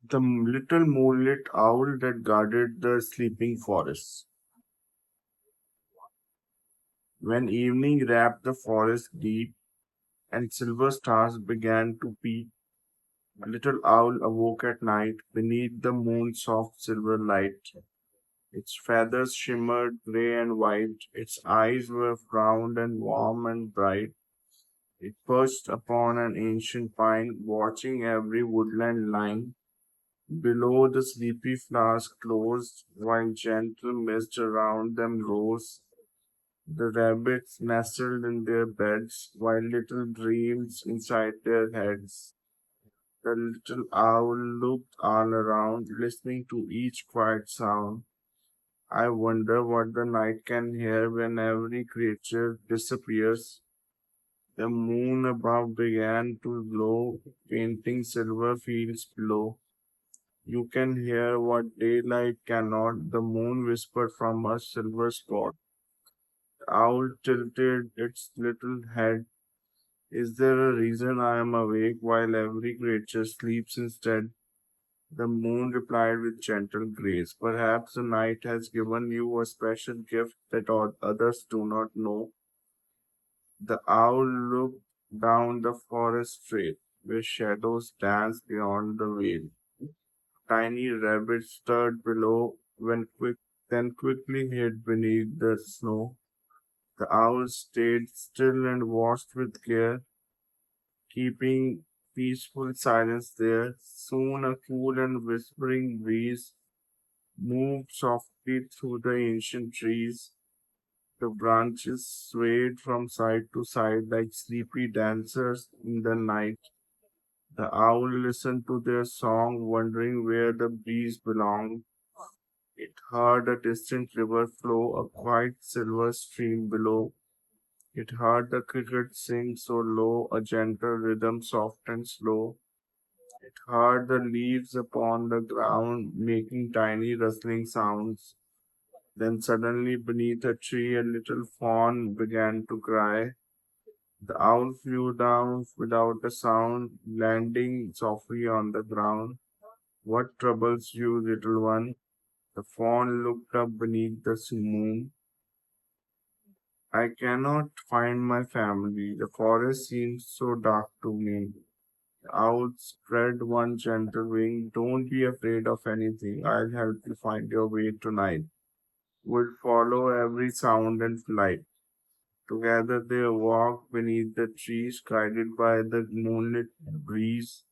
The little moonlit owl that guarded the sleeping forest. When evening wrapped the forest deep and silver stars began to peep, a little owl awoke at night beneath the moon's soft silver light. Its feathers shimmered gray and white, its eyes were round and warm and bright. It perched upon an ancient pine, watching every woodland line. Below the sleepy flowers closed, while gentle mist around them rose. The rabbits nestled in their beds, while little dreams inside their heads. The little owl looked all around, listening to each quiet sound. I wonder what the night can hear when every creature disappears. The moon above began to glow, painting silver fields below. You can hear what daylight cannot, the moon whispered from a silver spot. The owl tilted its little head. Is there a reason I am awake while every creature sleeps instead? The moon replied with gentle grace. Perhaps the night has given you a special gift that others do not know. The owl looked down the forest trail, where shadows danced beyond the veil. Tiny rabbits stirred below, then quickly hid beneath the snow. The owl stayed still and watched with care, keeping peaceful silence there. Soon a cool and whispering breeze moved softly through the ancient trees. The branches swayed from side to side like sleepy dancers in the night. The owl listened to their song, wondering where the breeze belonged. It heard a distant river flow, a quiet silver stream below. It heard the cricket sing so low, a gentle rhythm soft and slow. It heard the leaves upon the ground making tiny rustling sounds. Then suddenly beneath a tree a little fawn began to cry. The owl flew down without a sound, landing softly on the ground. What troubles you, little one? The fawn looked up beneath the moon. I cannot find my family. The forest seems so dark to me. The owl spread one gentle wing. Don't be afraid of anything. I'll help you find your way tonight. We'll follow every sound and flight. Together they walked beneath the trees, guided by the moonlit breeze.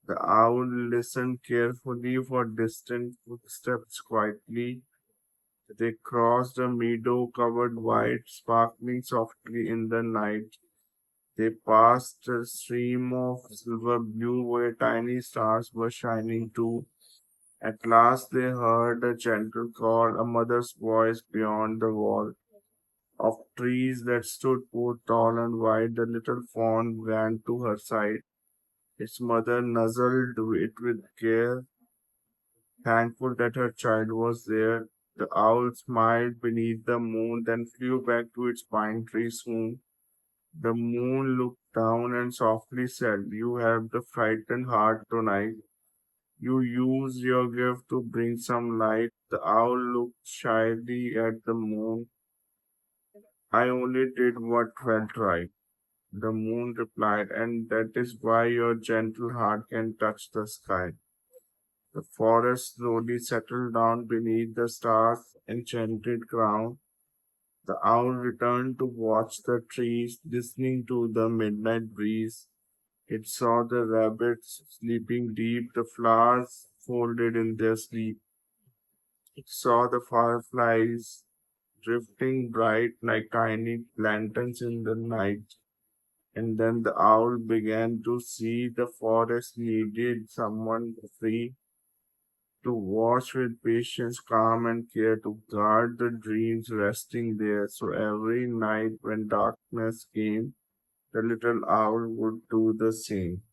The owl listened carefully for distant footsteps quietly. They crossed a meadow covered white, sparkling softly in the night. They passed a stream of silver blue where tiny stars were shining too. At last they heard a gentle call, a mother's voice beyond the wall of trees that stood both tall and wide. The little fawn ran to her side. Its mother nuzzled it with care, thankful that her child was there. The owl smiled beneath the moon, then flew back to its pine tree soon. The moon looked down and softly said, You have the frightened heart tonight. You use your gift to bring some light. The owl looked shyly at the moon. I only did what felt right. The moon replied, and that is why your gentle heart can touch the sky. The forest slowly settled down beneath the stars' enchanted crown. The owl returned to watch the trees, listening to the midnight breeze. It saw the rabbits sleeping deep, the flowers folded in their sleep. It saw the fireflies drifting bright like tiny lanterns in the night. And then the owl began to see the forest needed someone free to watch with patience, calm, and care, to guard the dreams resting there. So every night when darkness came, the little owl would do the same.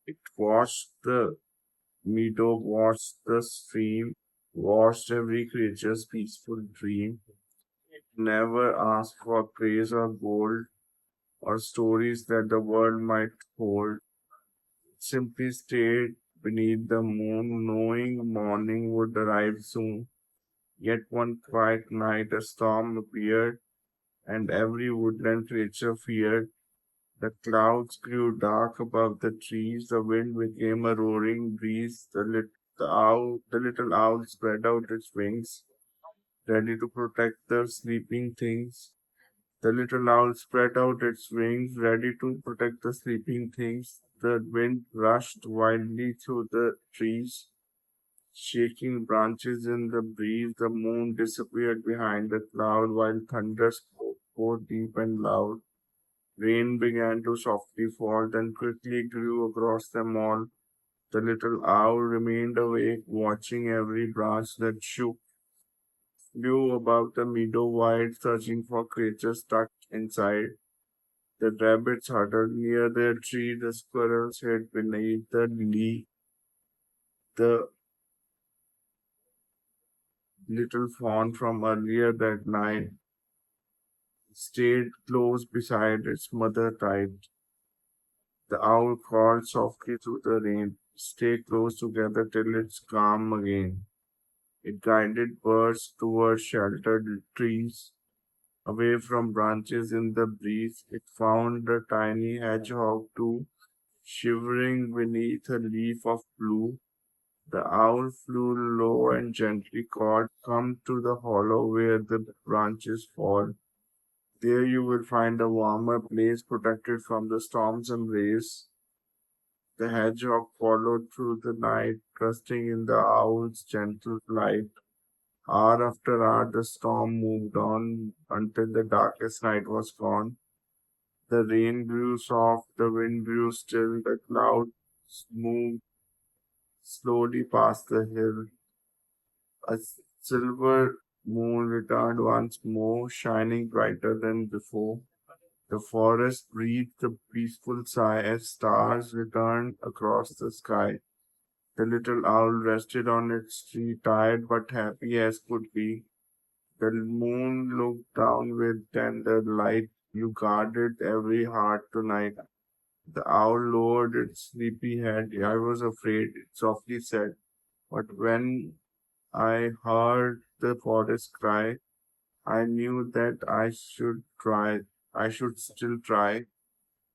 It watched the meadow, watched the stream, watched every creature's peaceful dream. It never asked for praise or gold or stories that the world might hold. It simply stayed beneath the moon, knowing morning would arrive soon. Yet one quiet night a storm appeared, and every woodland creature feared. The clouds grew dark above the trees, the wind became a roaring breeze, the little owl spread out its wings, ready to protect the sleeping things. The little owl spread out its wings, ready to protect the sleeping things. The wind rushed wildly through the trees, shaking branches in the breeze. The moon disappeared behind the cloud while thunder spoke deep and loud. Rain began to softly fall, then quickly grew across them all. The little owl remained awake, watching every branch that shook, flew above the meadow wide, searching for creatures stuck inside. The rabbits huddled near their tree, the squirrels hid beneath the leaf, the little fawn from earlier that night stayed close beside its mother tight. The owl called softly through the rain, stay close together till it's calm again. It guided birds toward sheltered trees, away from branches in the breeze. It found the tiny hedgehog too, shivering beneath a leaf of blue. The owl flew low and gently called, come to the hollow where the branches fall. There you will find a warmer place protected from the storm's embrace. The hedgehog followed through the night, trusting in the owl's gentle flight. Hour after hour, the storm moved on until the darkest night was gone. The rain grew soft, the wind grew still, the clouds moved slowly past the hill. A silver moon returned once more, shining brighter than before. The forest breathed a peaceful sigh as stars returned across the sky. The little owl rested on its tree, tired but happy as could be. The moon looked down with tender light. You guarded every heart tonight. The owl lowered its sleepy head. I was afraid, it softly said. But when I heard the forest cry, I knew that I should try. I should still try.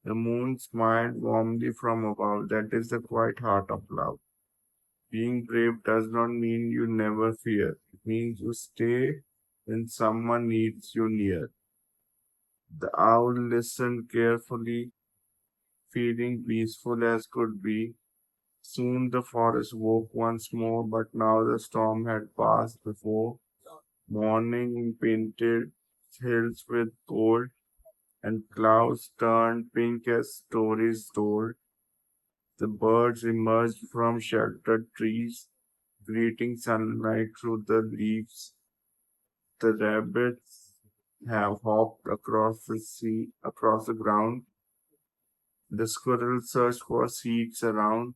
The moon smiled warmly from above. That is the quiet heart of love. Being brave does not mean you never fear. It means you stay when someone needs you near. The owl listened carefully, feeling peaceful as could be. Soon the forest woke once more, but now the storm had passed before. Morning painted hills with gold, and clouds turned pink as stories told. The birds emerged from sheltered trees, greeting sunlight through the leaves. The rabbits have hopped across the ground. The squirrel searched for seeds around.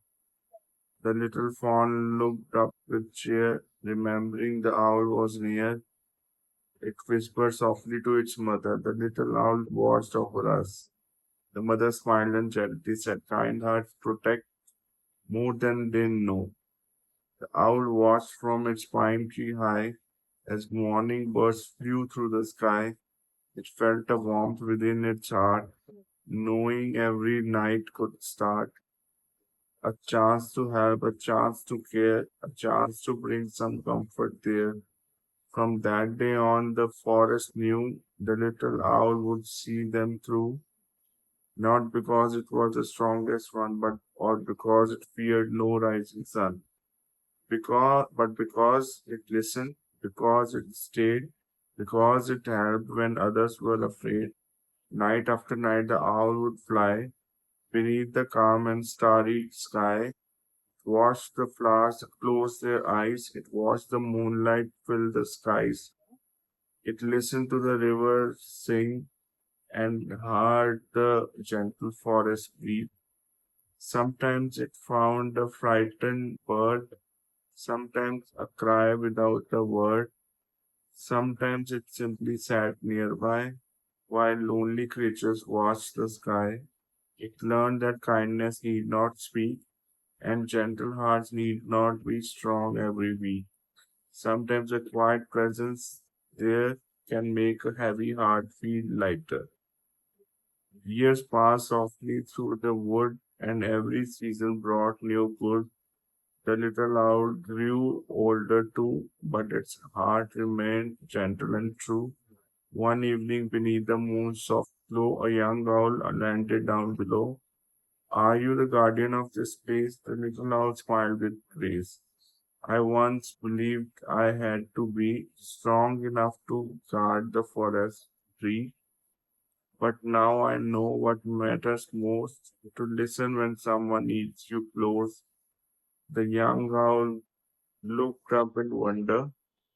The little fawn looked up with cheer, remembering the owl was near. It whispered softly to its mother. The little owl watched over us. The mother smiled and gently said, kind hearts protect more than they know. The owl watched from its pine tree high as morning birds flew through the sky. It felt a warmth within its heart, knowing every night could start. A chance to help, a chance to care, a chance to bring some comfort there. From that day on, the forest knew the little owl would see them through, not because it was the strongest one, but or because it feared no rising sun. Because it listened, because it stayed, because it helped when others were afraid. Night after night, the owl would fly beneath the calm and starry sky, watch the flowers close their eyes, it watched the moonlight fill the skies, it listened to the river sing and heard the gentle forest breathe. Sometimes it found a frightened bird, sometimes a cry without a word, sometimes it simply sat nearby while lonely creatures watched the sky. It learned that kindness need not speak, And gentle hearts need not be strong every week. Sometimes a quiet presence there can make a heavy heart feel lighter. Years passed softly through the wood, and every season brought new good. The little owl grew older too, but its heart remained gentle and true. One evening, beneath the moon's soft glow, a young owl landed down below. Are you the guardian of this place? The little owl smiled with grace. I once believed I had to be strong enough to guard the forest tree, but now I know what matters most to listen when someone needs you close. The young owl looked up in wonder.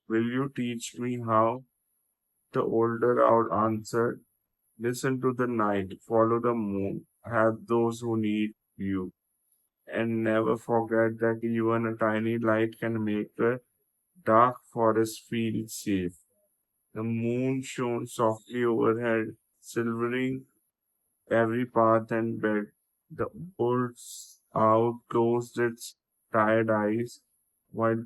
Will you teach me how? The older owl answered, listen to the night, follow the moon, help those who need you, and never forget that even a tiny light can make a dark forest feel safe. The moon shone softly overhead, silvering every path and bed. The old owl closed its tired eyes, while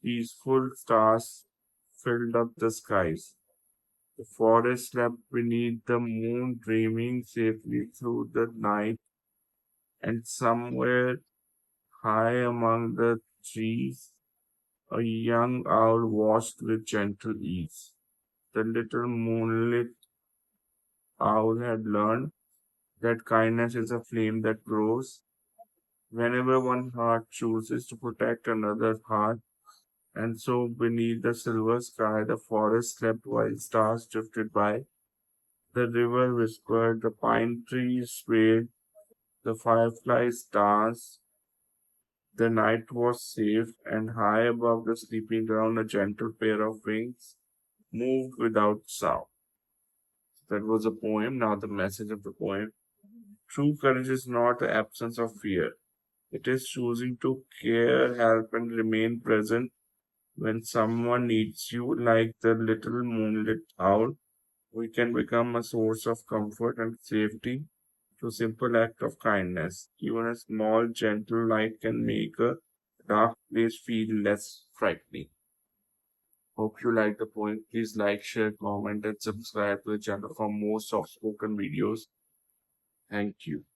peaceful stars filled up the skies. The forest slept beneath the moon, dreaming safely through the night, and somewhere high among the trees, a young owl watched with gentle ease. The little moonlit owl had learned that kindness is a flame that grows whenever one heart chooses to protect another heart. And so, beneath the silver sky, the forest slept while stars drifted by. The river whispered, the pine trees swayed, the fireflies danced. The night was safe, and high above the sleeping ground, a gentle pair of wings moved without sound. That was a poem. Now, the message of the poem. True courage is not the absence of fear. It is choosing to care, help, and remain present when someone needs you, like the little moonlit owl. We can become a source of comfort and safety through simple act of kindness. Even a small, gentle light can make a dark place feel less frightening. Hope you like the poem. Please like, share, comment, and subscribe to the channel for more soft spoken videos. Thank you.